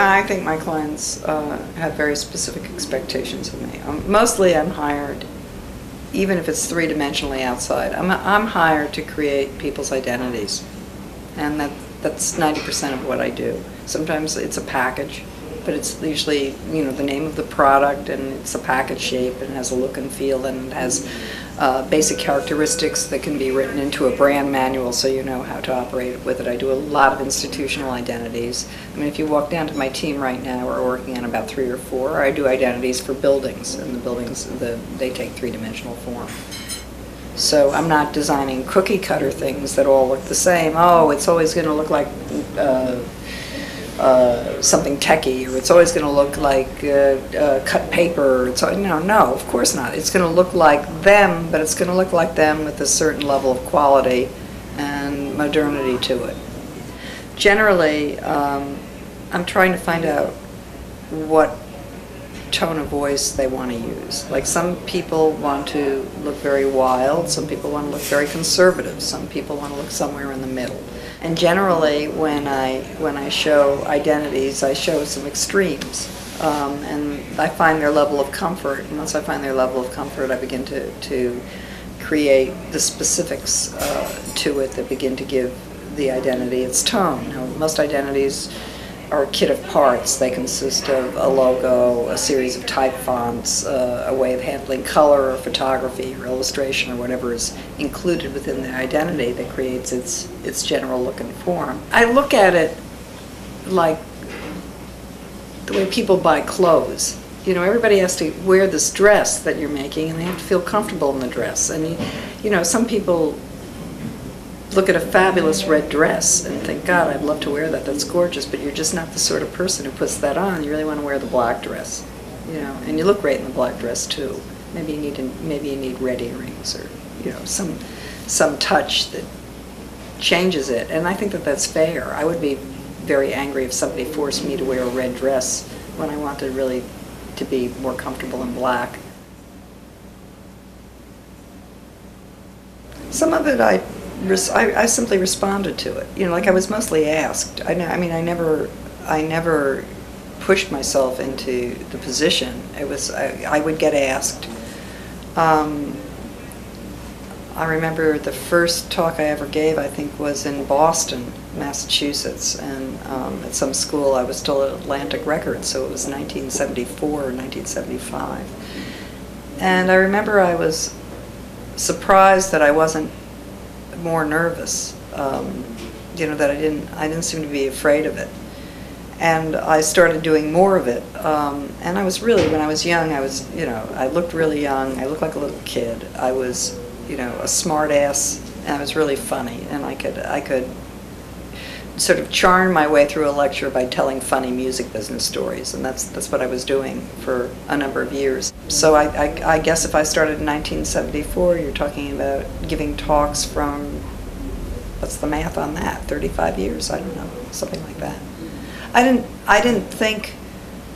I think my clients have very specific expectations of me. Mostly I'm hired, even if it's three-dimensionally outside, I'm hired to create people's identities. And that's 90% of what I do. Sometimes it's a package, but it's usually, you know, the name of the product, and it's a package shape, and it has a look and feel, and it has basic characteristics that can be written into a brand manual so you know how to operate with it. I do a lot of institutional identities. I mean, if you walk down to my team right now, we're working on about 3 or 4. I do identities for buildings, and the buildings, they take three-dimensional form. So I'm not designing cookie cutter things that all look the same. Oh, it's always going to look like something techie, or it's always going to look like cut paper. It's, no, of course not. It's going to look like them, but it's going to look like them with a certain level of quality and modernity to it. Generally, I'm trying to find out what tone of voice they want to use. Like, some people want to look very wild, some people want to look very conservative, some people want to look somewhere in the middle. And generally, when I show identities, I show some extremes, and I find their level of comfort. And once I find their level of comfort, I begin to create the specifics to it that begin to give the identity its tone. Now, most identities are a kit of parts. They consist of a logo, a series of type fonts, a way of handling color or photography or illustration or whatever is included within the identity that creates its general look and form. I look at it like the way people buy clothes. You know, everybody has to wear this dress that you're making, and they have to feel comfortable in the dress. And you know, some people look at a fabulous red dress and think, God, I'd love to wear that, that's gorgeous, but you're just not the sort of person who puts that on. You really want to wear the black dress, you know, and you look great in the black dress too. Maybe you need red earrings, or, you know, some touch that changes it, and I think that that's fair. I would be very angry if somebody forced me to wear a red dress when I wanted really to be more comfortable in black. Some of it I simply responded to it. You know, like, I was mostly asked. I mean, I never pushed myself into the position. It was, I would get asked. I remember the first talk I ever gave, I think, was in Boston, Massachusetts, and at some school. I was still at Atlantic Records, so it was 1974 or 1975. And I remember I was surprised that I wasn't more nervous, you know, that I didn't seem to be afraid of it. And I started doing more of it, and I was really, when I was young, I was, you know, I looked really young, I looked like a little kid, I was, you know, a smart ass, and I was really funny, and I could sort of charm my way through a lecture by telling funny music business stories, and that's what I was doing for a number of years. So I guess if I started in 1974, you're talking about giving talks from, what's the math on that, 35 years? I don't know, something like that. I didn't think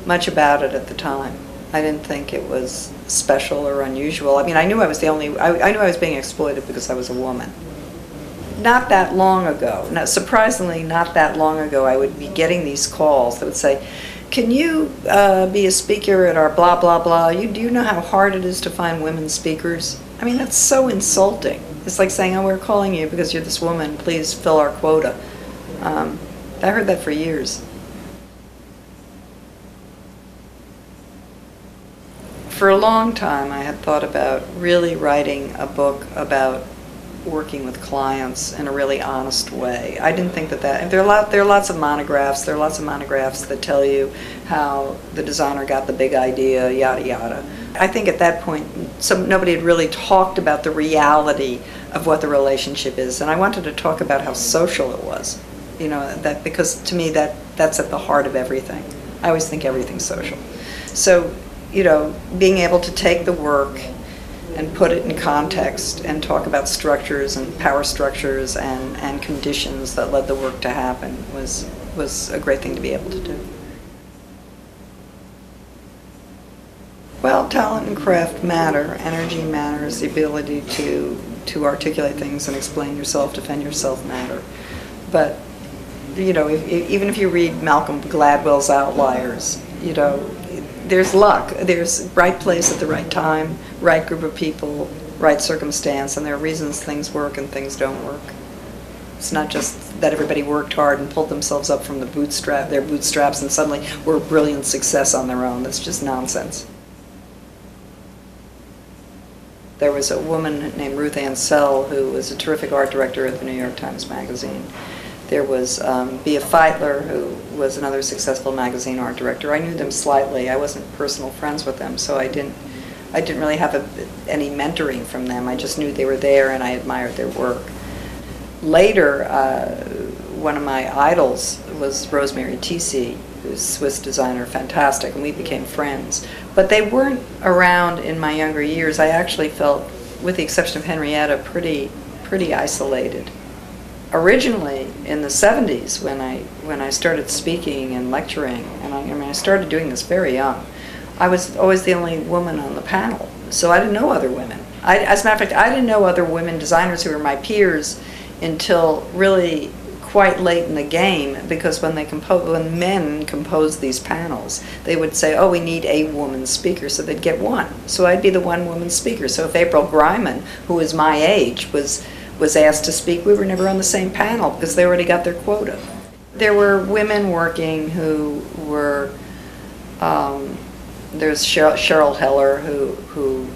much about it at the time. I didn't think it was special or unusual. I mean, I knew I was I knew I was being exploited because I was a woman. Not that long ago, surprisingly not that long ago, I would be getting these calls that would say, can you be a speaker at our blah, blah, blah? Do you know how hard it is to find women speakers? I mean, that's so insulting. It's like saying, oh, we're calling you because you're this woman, please fill our quota. I heard that for years. For a long time, I had thought about really writing a book about working with clients in a really honest way. I didn't think that there are lots of monographs. There are lots of monographs that tell you how the designer got the big idea, yada yada. I think at that point, nobody had really talked about the reality of what the relationship is, and I wanted to talk about how social it was. You know, that, because to me that's at the heart of everything. I always think everything's social. So, you know, being able to take the work and put it in context and talk about structures and power structures and conditions that led the work to happen was a great thing to be able to do. Well, talent and craft matter. Energy matters. The ability to articulate things and explain yourself, defend yourself matter. But you know, even if you read Malcolm Gladwell's Outliers, you know, there's luck. There's right place at the right time, right group of people, right circumstance, and there are reasons things work and things don't work. It's not just that everybody worked hard and pulled themselves up from their bootstraps and suddenly were a brilliant success on their own. That's just nonsense. There was a woman named Ruth Ann Sell who was a terrific art director at the New York Times Magazine. There was Bea Feitler, who was another successful magazine art director. I knew them slightly. I wasn't personal friends with them, so I didn't really have any mentoring from them. I just knew they were there and I admired their work. Later, one of my idols was Rosemary Tisci, who's a Swiss designer, fantastic, and we became friends. But they weren't around in my younger years. I actually felt, with the exception of Henrietta, pretty isolated. Originally, in the 70s, when I started speaking and lecturing, and I started doing this very young, I was always the only woman on the panel, so I didn't know other women. As a matter of fact, I didn't know other women designers who were my peers until really quite late in the game, because when men composed these panels, they would say, oh, we need a woman speaker, so they'd get one. So I'd be the one woman speaker. So if April Greiman, who was my age, was asked to speak, we were never on the same panel because they already got their quota. There were women working who were, there's Cheryl Heller, who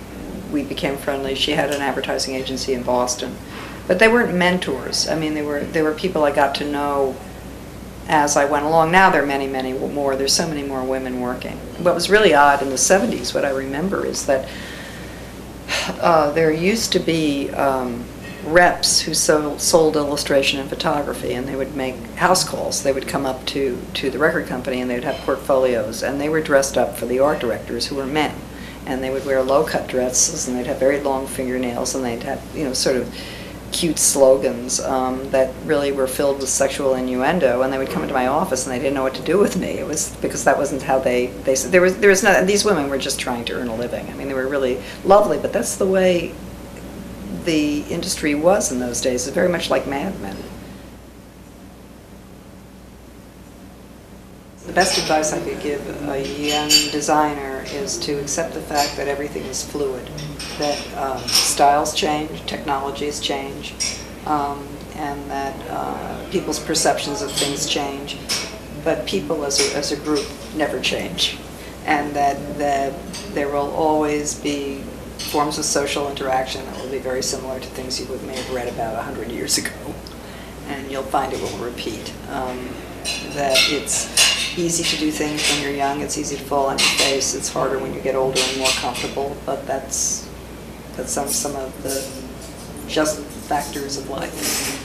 we became friendly. She had an advertising agency in Boston. But they weren't mentors. I mean, they were people I got to know as I went along. Now there are many, many more. There's so many more women working. What was really odd in the 70s, what I remember, is that there used to be reps who sold illustration and photography, and they would make house calls. They would come up to the record company and they'd have portfolios, and they were dressed up for the art directors, who were men. And they would wear low-cut dresses, and they'd have very long fingernails, and they'd have, you know, sort of cute slogans that really were filled with sexual innuendo, and they would come into my office and they didn't know what to do with me. It was because that wasn't how there was not, these women were just trying to earn a living. I mean, they were really lovely, but that's the way the industry was in those days. It's very much like Mad Men. The best advice I could give a young designer is to accept the fact that everything is fluid, that styles change, technologies change, and that people's perceptions of things change, but people as a group never change, and that there will always be forms of social interaction that will be very similar to things you may have read about 100 years ago, and you'll find it will repeat. That it's easy to do things when you're young, it's easy to fall on your face, it's harder when you get older and more comfortable, but that's some of the just factors of life.